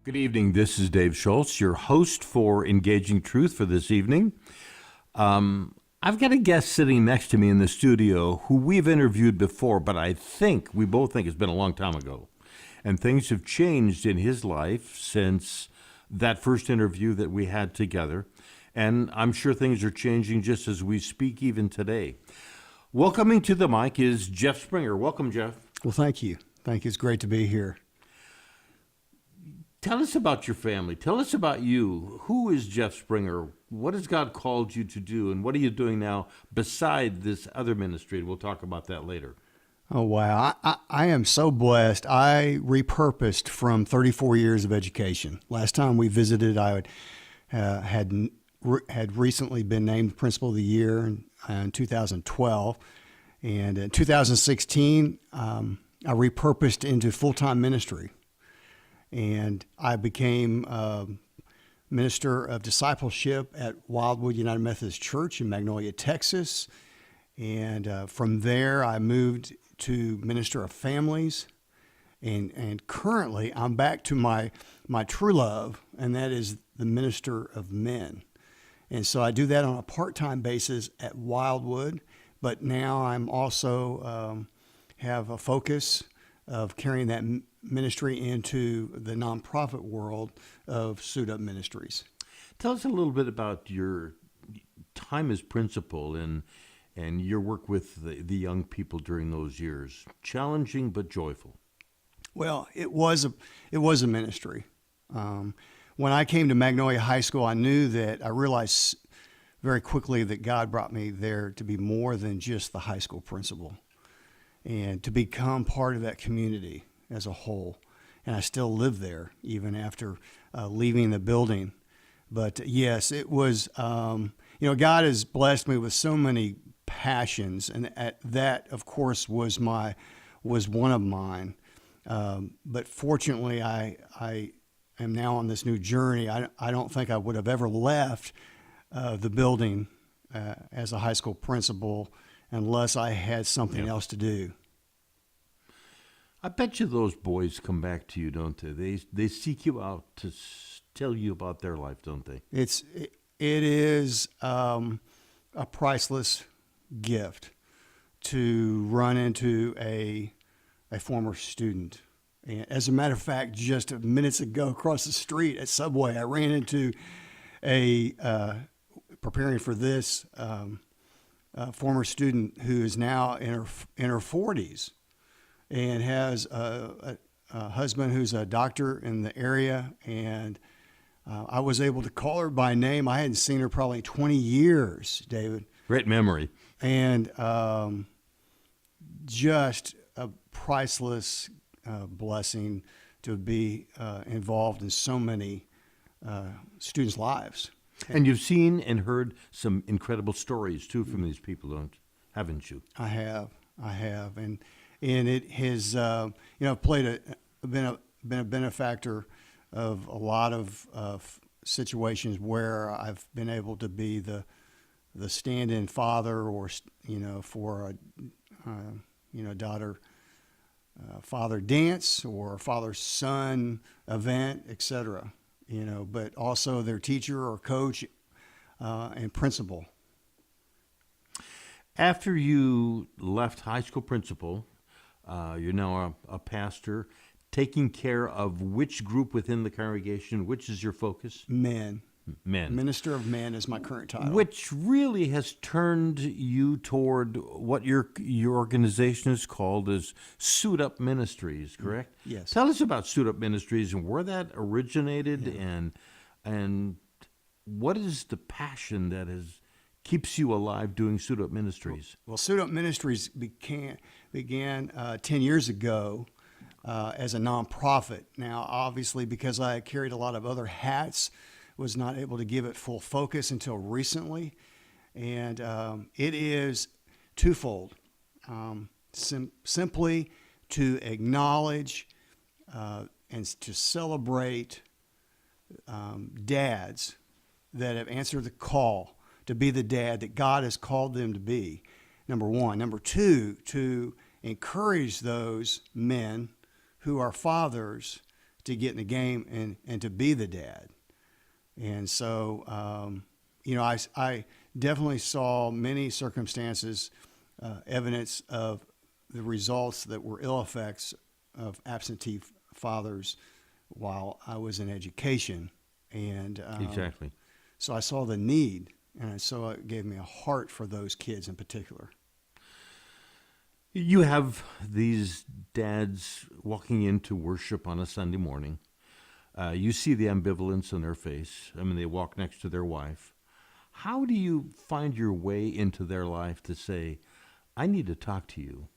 Good evening. This is Dave Schultz, your host for Engaging Truth for this evening. I've got a guest sitting next to me in the studio who we've interviewed before, but we both think it's been a long time ago. And things have changed in his life since that first interview that we had together. And I'm sure things are changing just as we speak even today. Welcoming to the mic is Jeff Springer. Welcome, Jeff. Well, thank you. Thank you. It's great to be here. Tell us about your family. Tell us about you. Who is Jeff Springer? What has God called you to do? And what are you doing now beside this other ministry? And we'll talk about that later. Oh, wow. I am so blessed. I repurposed from 34 years of education. Last time we visited, I had recently been named Principal of the Year in 2012. And in 2016, I repurposed into full-time ministry. And I became minister of discipleship at Wildwood United Methodist Church in Magnolia, Texas. And from there, I moved to minister of families. And currently, I'm back to my true love, and that is the minister of men. And so I do that on a part-time basis at Wildwood, but now I'm also have a focus of carrying that ministry into the nonprofit world of Suit Up Ministries. Tell us a little bit about your time as principal and your work with the young people during those years. Challenging but joyful. Well, it was a ministry. When I came to Magnolia High School, I realized very quickly that God brought me there to be more than just the high school principal, and to become part of that community as a whole. And I still live there even after leaving the building. But yes, it was, God has blessed me with so many passions, and that, of course, was one of mine. But fortunately, I am now on this new journey. I don't think I would have ever left the building as a high school principal unless I had something else to do. I bet you those boys come back to you, don't they? They seek you out to tell you about their life, don't they? It is a priceless gift to run into a former student. And as a matter of fact, just minutes ago across the street at Subway, I ran into preparing for this, former student who is now in her 40s and has a husband who's a doctor in the area. And I was able to call her by name. I hadn't seen her probably 20 years, David. Great memory. And just a priceless blessing to be involved in so many students' lives. And you've seen and heard some incredible stories too from these people, haven't you? I have, and it has been a benefactor of a lot of situations where I've been able to be the stand-in father, or for a daughter father dance or father son event, etc. But also their teacher or coach and principal. After you left high school principal, you're now a pastor, taking care of which group within the congregation? Which is your focus? Men. Minister of Men is my current title. Which really has turned you toward what your organization is called as Suit Up Ministries, correct? Yes. Tell us about Suit Up Ministries and where that originated, and what is the passion that keeps you alive doing Suit Up Ministries? Well, Suit Up Ministries began 10 years ago as a nonprofit. Now, obviously, because I carried a lot of other hats, was not able to give it full focus until recently. And it is twofold. Simply to acknowledge and to celebrate dads that have answered the call to be the dad that God has called them to be, number one. Number two, to encourage those men who are fathers to get in the game and to be the dad. And so, I definitely saw many circumstances, evidence of the results that were ill effects of absentee fathers while I was in education. And Exactly. so I saw the need, and so it gave me a heart for those kids in particular. You have these dads walking into worship on a Sunday morning. You see the ambivalence in their face. I mean, they walk next to their wife. How do you find your way into their life to say, I need to talk to you.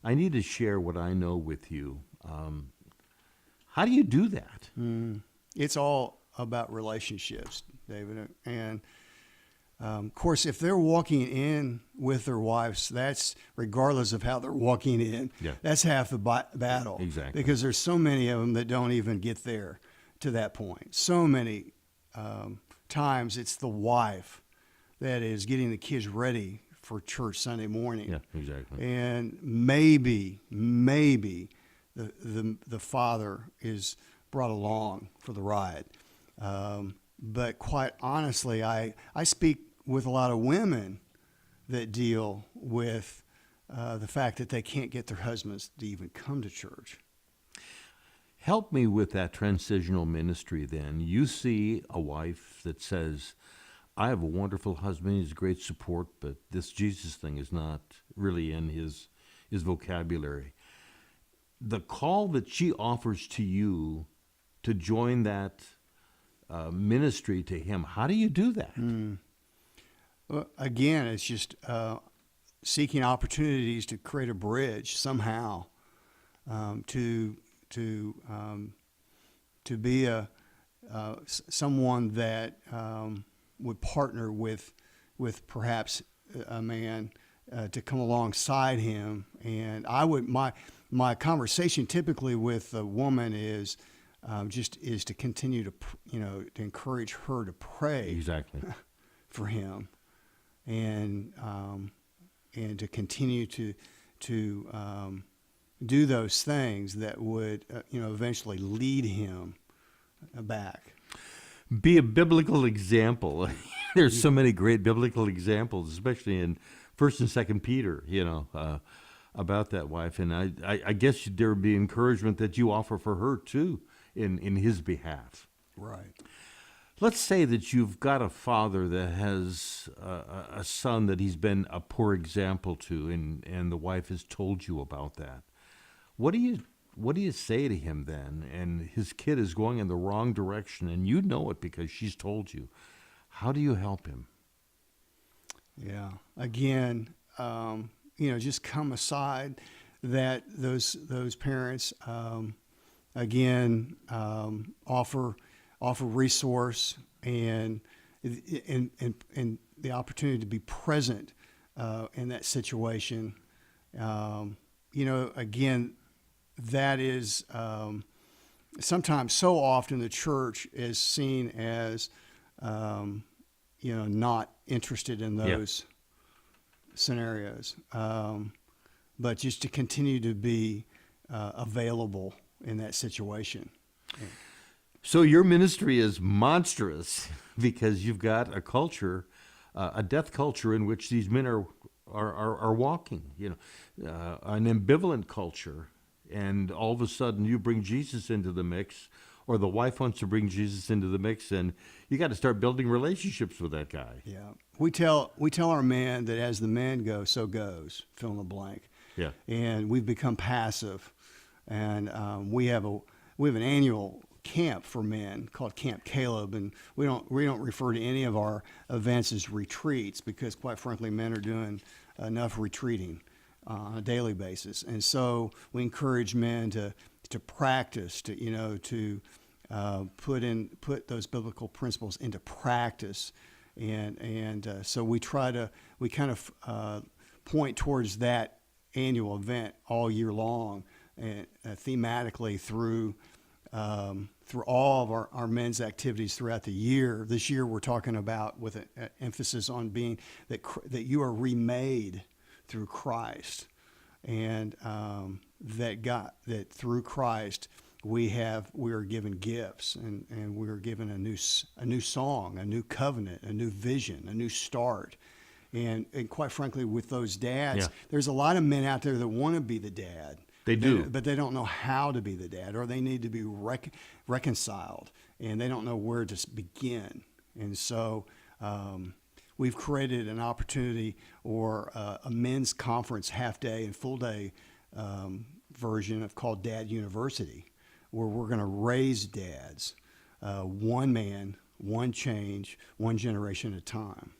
I need to share what I know with you. How do you do that? It's all about relationships, David. And of course, if they're walking in with their wives, that's regardless of how they're walking in. Yeah. That's half the battle. Exactly. Because there's so many of them that don't even get there to that point. So many times it's the wife that is getting the kids ready for church Sunday morning. Yeah, exactly. And maybe the father is brought along for the ride. But quite honestly, I speak with a lot of women that deal with the fact that they can't get their husbands to even come to church. Help me with that transitional ministry then. You see a wife that says, I have a wonderful husband, he's great support, but this Jesus thing is not really in his vocabulary. The call that she offers to you to join that ministry to him, how do you do that? Well, again, it's just seeking opportunities to create a bridge somehow to be someone that would partner with perhaps a man to come alongside him. And my conversation typically with a woman is to continue to to encourage her to pray Exactly. for him, and to continue to do those things that would eventually lead him back. Be a biblical example. There's so many great biblical examples, especially in 1st and 2nd Peter, about that wife. And I guess there would be encouragement that you offer for her too in his behalf. Right. Let's say that you've got a father that has a son that he's been a poor example to, and the wife has told you about that. What do you say to him then? And his kid is going in the wrong direction, and you know it because she's told you. How do you help him? Yeah. Again, just come aside. That those parents, offer resource and the opportunity to be present in that situation. Again, that is sometimes, so often the church is seen as not interested in those scenarios, but just to continue to be available in that situation. So your ministry is monstrous because you've got a culture, a death culture in which these men are walking, an ambivalent culture, and all of a sudden you bring Jesus into the mix, or the wife wants to bring Jesus into the mix, and you got to start building relationships with that guy. Yeah, we tell our men that as the men go, so goes. Fill in the blank. Yeah, and we've become passive, and we have an annual camp for men called Camp Caleb, and we don't refer to any of our events as retreats because, quite frankly, men are doing enough retreating on a daily basis, and so we encourage men to practice, to put those biblical principles into practice, and so we kind of point towards that annual event all year long, and thematically through all of our men's activities throughout the year. This year we're talking about with an emphasis on being that you are remade through Christ, and that through Christ we are given gifts, and we are given a new song, a new covenant, a new vision, a new start. And quite frankly, with those dads, there's a lot of men out there that want to be the dad. They do. But they don't know how to be the dad, or they need to be reconciled, and they don't know where to begin. And so we've created an opportunity, or a men's conference half-day and full-day version called Dad University, where we're going to raise dads, one man, one change, one generation at a time.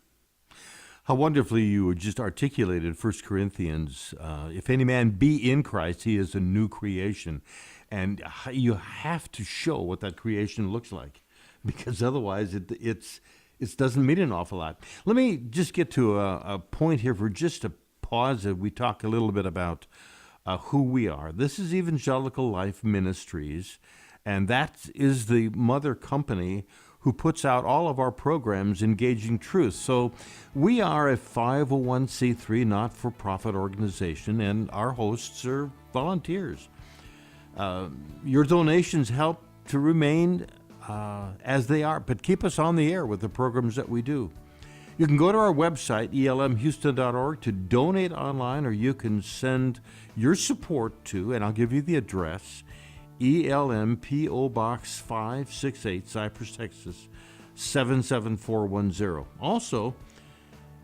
How wonderfully you just articulated 1 Corinthians. If any man be in Christ, he is a new creation. And you have to show what that creation looks like, because otherwise it doesn't mean an awful lot. Let me just get to a point here for just a pause as we talk a little bit about who we are. This is Evangelical Life Ministries, and that is the mother company who puts out all of our programs, Engaging Truth. So we are a 501c3 not-for-profit organization, and our hosts are volunteers. Your donations help to remain as they are, but keep us on the air with the programs that we do. You can go to our website, elmhouston.org, to donate online, or you can send your support to, and I'll give you the address, ELM P.O. Box 568, Cypress, Texas, 77410. Also,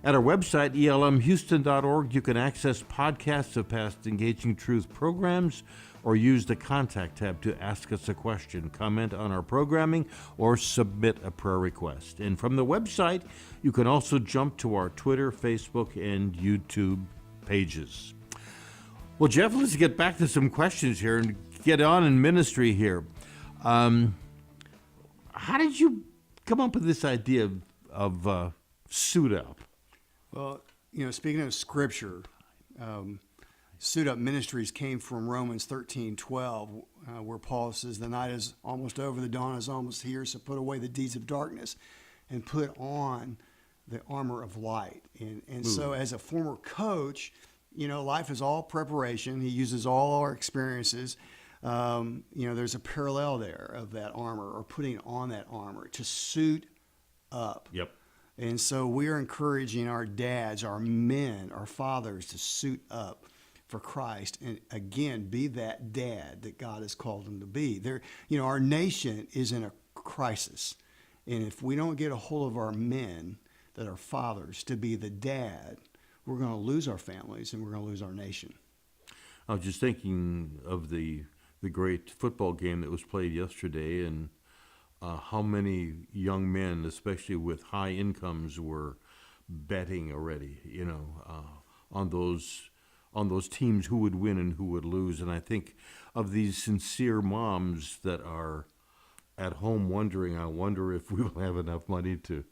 at our website, elmhouston.org, you can access podcasts of past Engaging Truth programs, or use the Contact tab to ask us a question, comment on our programming, or submit a prayer request. And from the website, you can also jump to our Twitter, Facebook, and YouTube pages. Well, Jeff, let's get back to some questions here and get on in ministry here. How did you come up with this idea of Suit Up? Well, speaking of Scripture, Suit Up Ministries came from Romans 13:12, where Paul says, "The night is almost over, the dawn is almost here, so put away the deeds of darkness and put on the armor of light." And so as a former coach, life is all preparation. He uses all our experiences. There's a parallel there of that armor, or putting on that armor to suit up. Yep. And so we are encouraging our dads, our men, our fathers to suit up for Christ, and again, be that dad that God has called them to be. Our nation is in a crisis, and if we don't get a hold of our men that are fathers to be the dad, we're going to lose our families and we're going to lose our nation. I was just thinking of the great football game that was played yesterday, and how many young men, especially with high incomes, were betting already, on those teams, who would win and who would lose. And I think of these sincere moms that are at home wondering, I wonder if we will have enough money to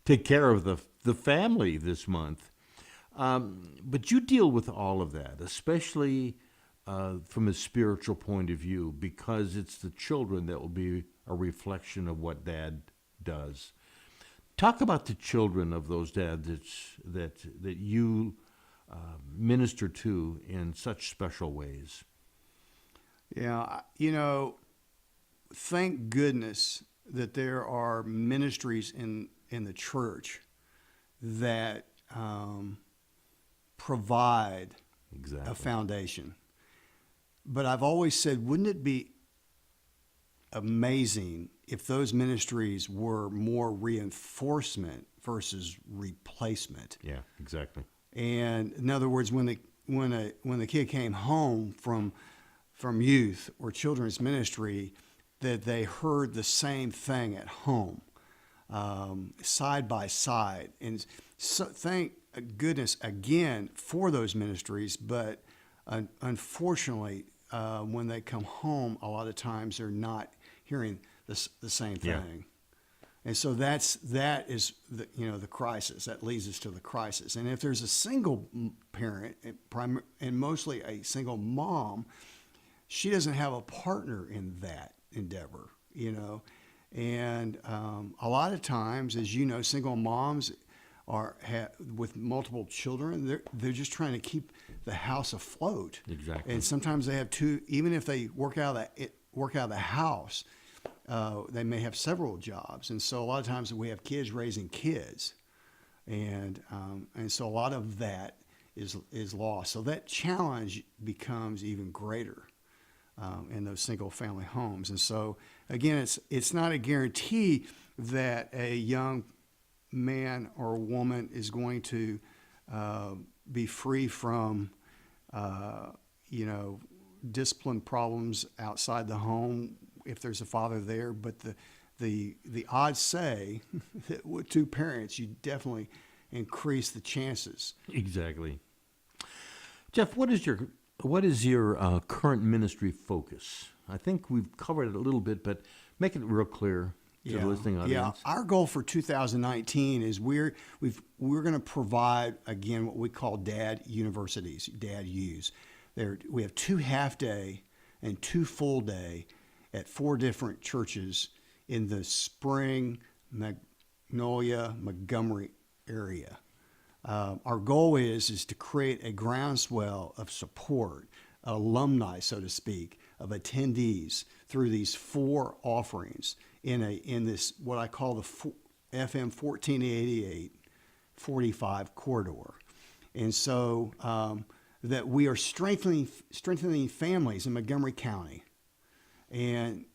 take care of the family this month. But you deal with all of that, especially from a spiritual point of view, because it's the children that will be a reflection of what Dad does. Talk about the children of those dads that you minister to in such special ways. Yeah, thank goodness that there are ministries in the church that provide a foundation. But I've always said, wouldn't it be amazing if those ministries were more reinforcement versus replacement? Yeah, exactly. And in other words, when the kid came home from youth or children's ministry, that they heard the same thing at home, side by side. And so thank goodness again for those ministries, but unfortunately, when they come home, a lot of times they're not hearing the same thing. Yeah. And so that is the crisis that leads us to the crisis. And if there's a single parent and mostly a single mom, she doesn't have a partner in that endeavor, And a lot of times, as you know, single moms with multiple children, they're just trying to keep the house afloat. Exactly. And sometimes they have two, even if they work out work out of the house. They may have several jobs, and so a lot of times we have kids raising kids, and so a lot of that is lost. So that challenge becomes even greater in those single family homes. And so again, it's not a guarantee that a young man or woman is going to be free from discipline problems outside the home if there's a father there. But the odds say that with two parents, you definitely increase the chances. Exactly. Jeff, what is your current ministry focus? I think we've covered it a little bit, but make it real clear to the listening audience. Yeah, our goal for 2019 is we're going to provide, again, what we call dad universities, dad U's. We have 2 half-day and 2 full-day at 4 different churches in the Spring, Magnolia, Montgomery area. Our goal is to create a groundswell of support, alumni, so to speak, of attendees through these 4 offerings in this what I call the FM 1488 45 corridor. And so that we are strengthening families in Montgomery County. And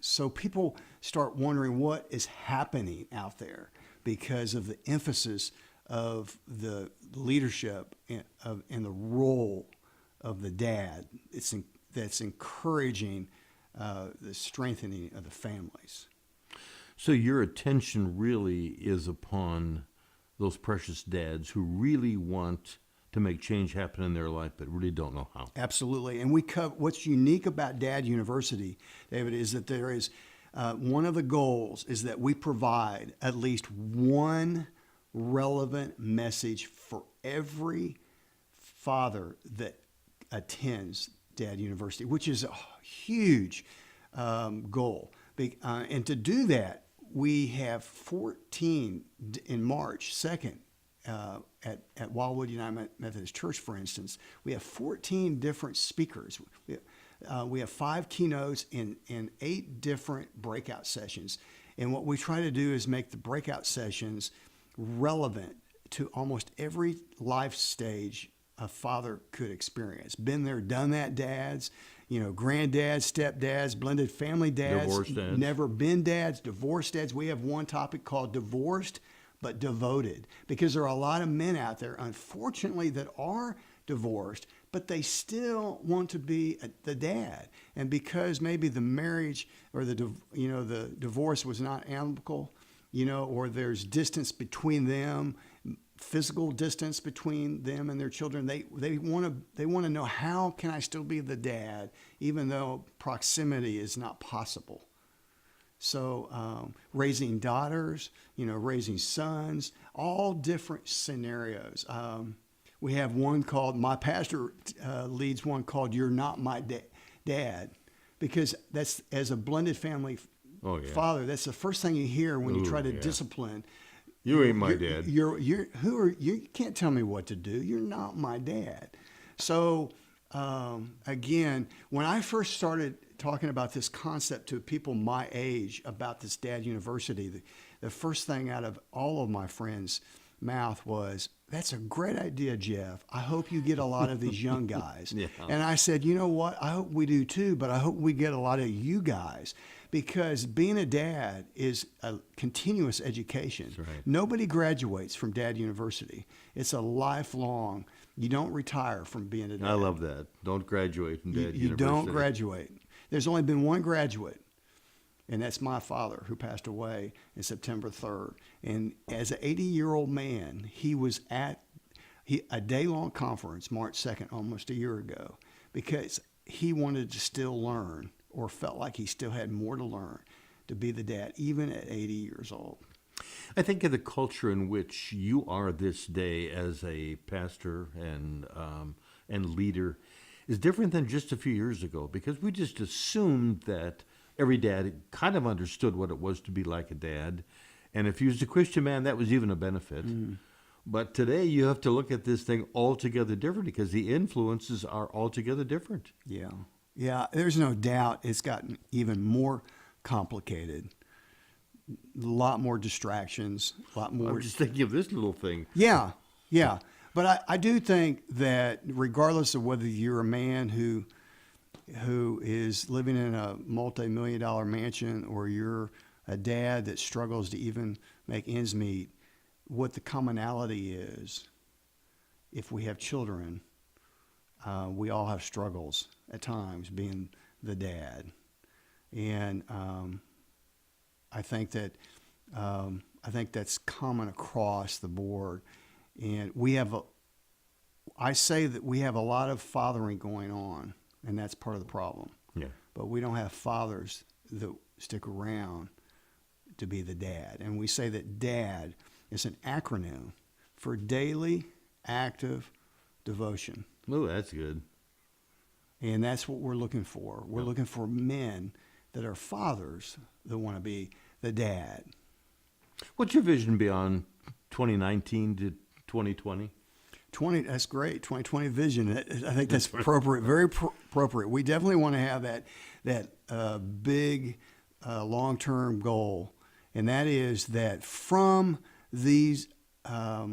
so people start wondering what is happening out there because of the emphasis of the leadership and the role of the dad. That's encouraging the strengthening of the families. So your attention really is upon those precious dads who really want to make change happen in their life, but really don't know how. Absolutely. And what's unique about Dad University, David, is that there is one of the goals is that we provide at least one relevant message for every father that attends Dad University, which is a huge goal. And to do that, we have 14 in March 2nd at Wildwood United Methodist Church, for instance. We have 14 different speakers. We have 5 keynotes and 8 different breakout sessions. And what we try to do is make the breakout sessions relevant to almost every life stage a father could experience. Been there, done that, dads, granddads, stepdads, blended family dads, divorced dads, never been dads, divorced dads. We have one topic called divorced but devoted, because there are a lot of men out there, unfortunately, that are divorced, but they still want to be the dad. And because maybe the marriage or the divorce was not amicable, or there's distance between them, physical distance between them and their children, they want to know, how can I still be the dad even though proximity is not possible? So raising daughters, raising sons, all different scenarios. We have one called, my pastor leads one called "You're Not My Dad," because that's, as a blended family father, that's the first thing you hear when you try to discipline. You ain't my dad. You can't tell me what to do. You're not my dad. So again, when I first started talking about this concept to people my age about this Dad University, the first thing out of all of my friends' mouth was, "That's a great idea, Jeff. I hope you get a lot of these young guys." Yeah. And I said, "You know what? I hope we do too, but I hope we get a lot of you guys." Because being a dad is a continuous education. That's right. Nobody graduates from Dad University. It's a lifelong. You don't retire from being a dad. I love that. Don't graduate from Dad University. You don't graduate. There's only been one graduate, and that's my father, who passed away in September 3rd. And as an 80-year-old man, he was at a day-long conference, March 2nd, almost a year ago, because he wanted to still learn, or felt like he still had more to learn to be the dad, even at 80 years old. I think of the culture in which you are this day as a pastor and leader is different than just a few years ago, because we just assumed that every dad kind of understood what it was to be like a dad. And if he was a Christian man, that was even a benefit. Mm. But today you have to look at this thing altogether different, because the influences are altogether different. Yeah. Yeah, there's no doubt it's gotten even more complicated. A lot more distractions, a lot more. I'm just thinking of this little thing. Yeah, yeah. But I do think that regardless of whether you're a man who is living in a multi-million-dollar mansion or you're a dad that struggles to even make ends meet, what the commonality is, if we have children, we all have struggles at times being the dad. And I think that's common across the board. And I say that we have a lot of fathering going on, and that's part of the problem. Yeah. But we don't have fathers that stick around to be the dad. And we say that DAD is an acronym for daily active devotion. Oh, that's good. And that's what we're looking for. We're looking for men that are fathers that want to be the dad. What's your vision beyond 2019 to 2020? That's great. 2020 vision. I think that's appropriate, very appropriate. We definitely want to have that big long-term goal, and that is that from these, by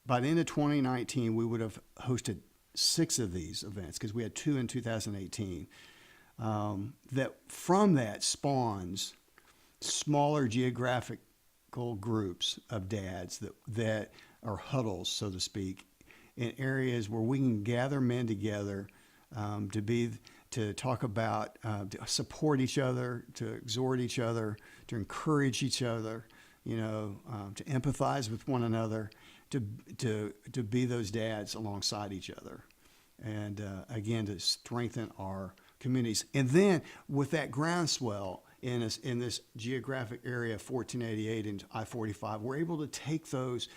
the end of 2019, we would have hosted 6 of these events because we had 2 in 2018. That from that spawns smaller geographical groups of dads that are huddles, so to speak, in areas where we can gather men together to talk about, to support each other, to exhort each other, to encourage each other, to empathize with one another, to be those dads alongside each other, and again to strengthen our communities. And then with that groundswell in this geographic area of 1488 and I-45, we're able to take those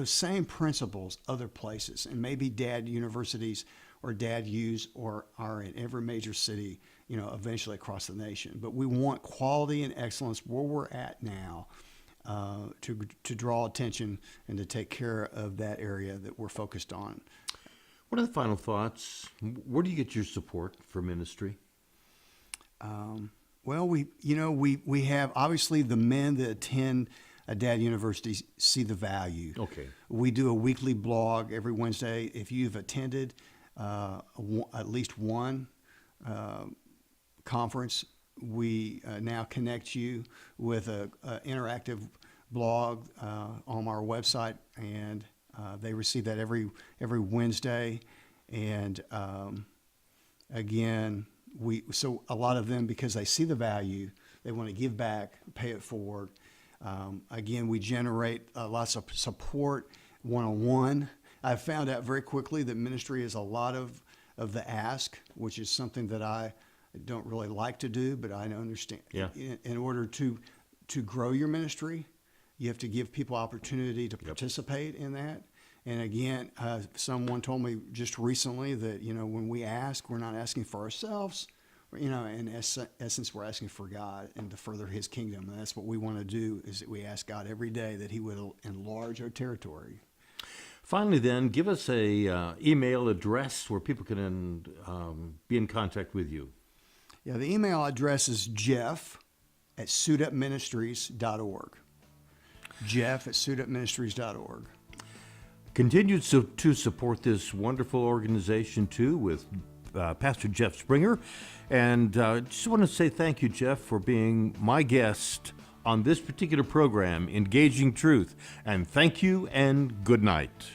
same principles other places, and maybe dad universities or dad U's are in every major city, eventually across the nation. But we want quality and excellence where we're at now to draw attention and to take care of that area that we're focused on. What are the final thoughts? Where do you get your support for ministry? Well, we have obviously the men that attend a dad university see the value. Okay. We do a weekly blog every Wednesday. If you've attended at least one conference, we now connect you with a interactive blog on our website, and they receive that every Wednesday. And again, so a lot of them, because they see the value, they want to give back, pay it forward. Again, we generate lots of support one-on-one. I found out very quickly that ministry is a lot of the ask, which is something that I don't really like to do, but I understand. Yeah. In order to grow your ministry, you have to give people opportunity to participate in that. And again, someone told me just recently that, when we ask, we're not asking for ourselves. In essence, we're asking for God and to further His kingdom. And that's what we want to do, is that we ask God every day that He would enlarge our territory. Finally, then, give us a email address where people can be in contact with you. Yeah, the email address is jeff@suitupministries.org. jeff@suitupministries.org. Continue to support this wonderful organization, too, with Pastor Jeff Springer. And just want to say thank you, Jeff, for being my guest on this particular program, Engaging Truth. And thank you and good night.